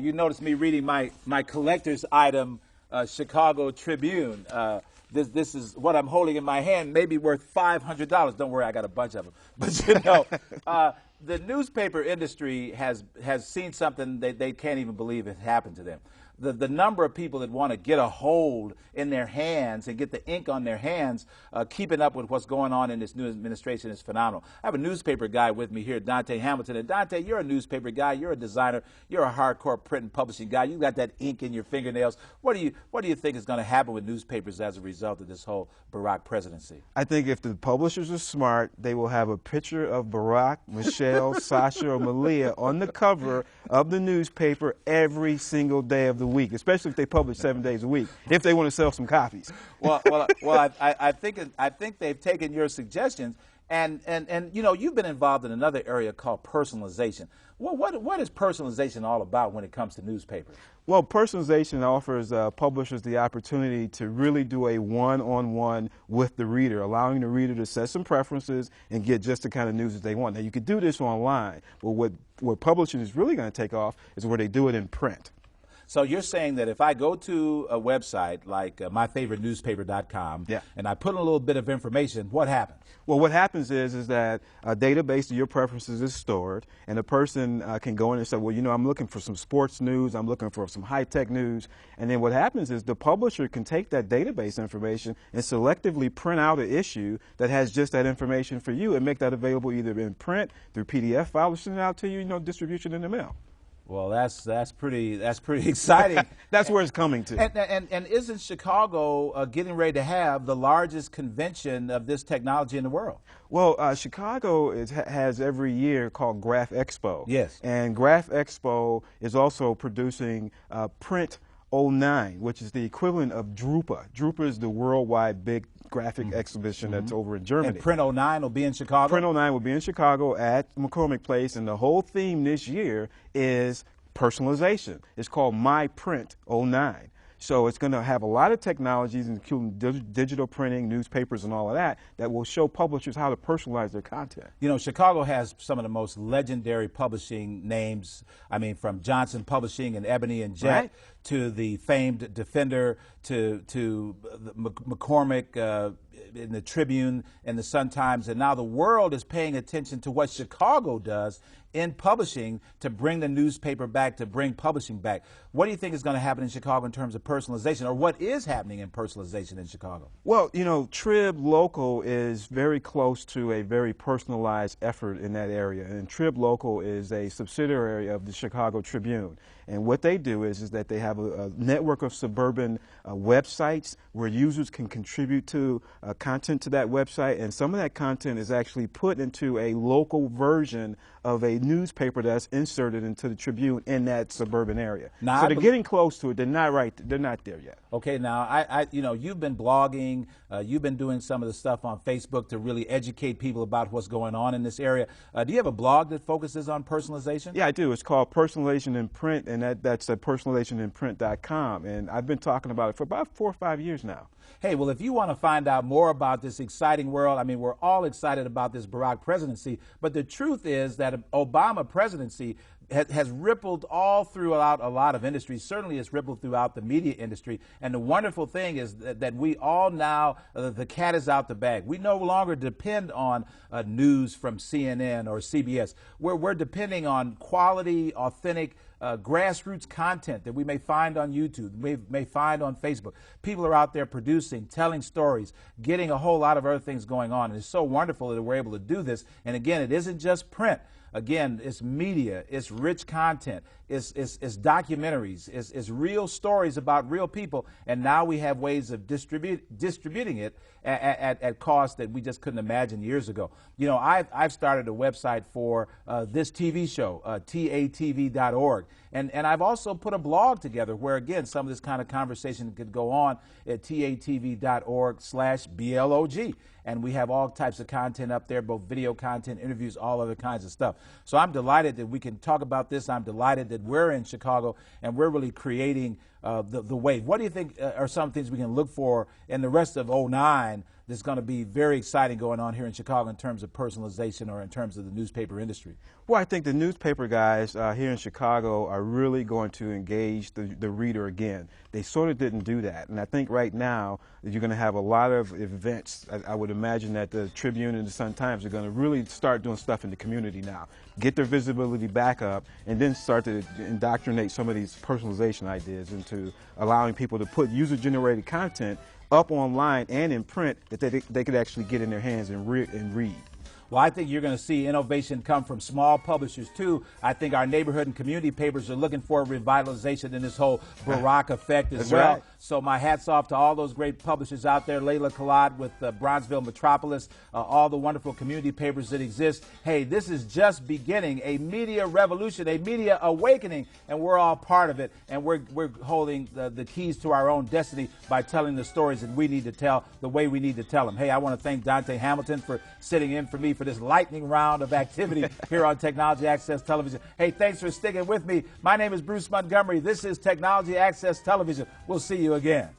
You noticed me reading my collector's item, Chicago Tribune. This is what I'm holding in my hand, maybe worth $500. Don't worry, I got a bunch of them. But you know, the newspaper industry has seen something they can't even believe it happened to them. The number of people that want to get a hold in their hands and get the ink on their hands, keeping up with what's going on in this new administration is phenomenal. I have a newspaper guy with me here, Dante Hamilton. And Dante, you're a newspaper guy, you're a designer, you're a hardcore print and publishing guy. You got that ink in your fingernails. What do you think is going to happen with newspapers as a result of this whole Barack presidency? I think if the publishers are smart, they will have a picture of Barack, Michelle, Sasha, or Malia on the cover of the newspaper every single day of the week, especially if they publish 7 days a week, if they want to sell some copies. Well, I think they've taken your suggestions, and you know, you've been involved in another area called personalization. Well, what is personalization all about when it comes to newspapers? Well, personalization offers publishers the opportunity to really do a one-on-one with the reader, allowing the reader to set some preferences and get just the kind of news that they want. Now, you could do this online, but what publishing is really going to take off is where they do it in print. So you're saying that if I go to a website like myfavoritnewspaper.com, yeah, and I put in a little bit of information, what happens? Well, what happens is that a database of your preferences is stored, and a person can go in and say, well, you know, I'm looking for some sports news, I'm looking for some high-tech news, and then what happens is the publisher can take that database information and selectively print out an issue that has just that information for you and make that available either in print, through PDF files, send it out to you, you know, distribution in the mail. Well, that's pretty exciting. That's where it's coming to. And isn't Chicago getting ready to have the largest convention of this technology in the world? Well, Chicago has every year called Graph Expo. Yes. And Graph Expo is also producing Print 09, which is the equivalent of Drupa. Drupa is the worldwide big graphic exhibition that's over in Germany. And Print 09 will be in Chicago? Print 09 will be in Chicago at McCormick Place, and the whole theme this year is personalization. It's called My Print 09. So it's going to have a lot of technologies, including digital printing, newspapers, and all of that, that will show publishers how to personalize their content. You know, Chicago has some of the most legendary publishing names. I mean, from Johnson Publishing and Ebony and Jet, right, to the famed Defender, to McCormick in the Tribune and the Sun-Times, and now the world is paying attention to what Chicago does in publishing to bring the newspaper back, to bring publishing back. What do you think is going to happen in Chicago in terms of personalization, or what is happening in personalization in Chicago? Well, you know, Trib Local is very close to a very personalized effort in that area, and Trib Local is a subsidiary of the Chicago Tribune. And what they do is that they have a network of suburban websites where users can contribute to content to that website, and some of that content is actually put into a local version of a newspaper that's inserted into the Tribune in that suburban area. Now, so they're getting close to it. They're not there yet. Okay, now you know, you've been blogging, you've been doing some of the stuff on Facebook to really educate people about what's going on in this area. Do you have a blog that focuses on personalization? Yeah, I do. It's called Personalization in Print, and that's at personalizationinprint.com. And I've been talking about it for about 4 or 5 years now. Hey, well, if you want to find out more about this exciting world, I mean, we're all excited about this Barack presidency, but the truth is that Obama presidency has rippled all throughout a lot of industries. Certainly it's rippled throughout the media industry. And the wonderful thing is that we all now, the cat is out the bag. We no longer depend on news from CNN or CBS. We're depending on quality, authentic, grassroots content that we may find on YouTube, may find on Facebook. People are out there producing, telling stories, getting a whole lot of other things going on. And it's so wonderful that we're able to do this. And again, it isn't just print. Again, it's media, it's rich content, it's documentaries, it's real stories about real people, and now we have ways of distributing it at costs that we just couldn't imagine years ago. You know, I've started a website for this TV show, tatv.org, and I've also put a blog together where, again, some of this kind of conversation could go on at tatv.org/blog. And we have all types of content up there, both video content, interviews, all other kinds of stuff. So I'm delighted that we can talk about this. I'm delighted that we're in Chicago and we're really creating the wave. What do you think are some things we can look for in the rest of '09 that's going to be very exciting going on here in Chicago in terms of personalization or in terms of the newspaper industry? Well, I think the newspaper guys here in Chicago are really going to engage the reader again. They sort of didn't do that. And I think right now you're going to have a lot of events. I would imagine that the Tribune and the Sun-Times are going to really start doing stuff in the community now, get their visibility back up, and then start to indoctrinate some of these personalization ideas into allowing people to put user-generated content up online and in print that they could actually get in their hands and read. Well, I think you're going to see innovation come from small publishers, too. I think our neighborhood and community papers are looking for a revitalization in this whole Barack effect as well. Right. So my hat's off to all those great publishers out there, Layla Khalad with Bronzeville Metropolis, all the wonderful community papers that exist. Hey, this is just beginning, a media revolution, a media awakening, and we're all part of it. And we're holding the keys to our own destiny by telling the stories that we need to tell the way we need to tell them. Hey, I want to thank Dante Hamilton for sitting in for me for this lightning round of activity here on Technology Access Television. Hey, thanks for sticking with me. My name is Bruce Montgomery. This is Technology Access Television. We'll see you again.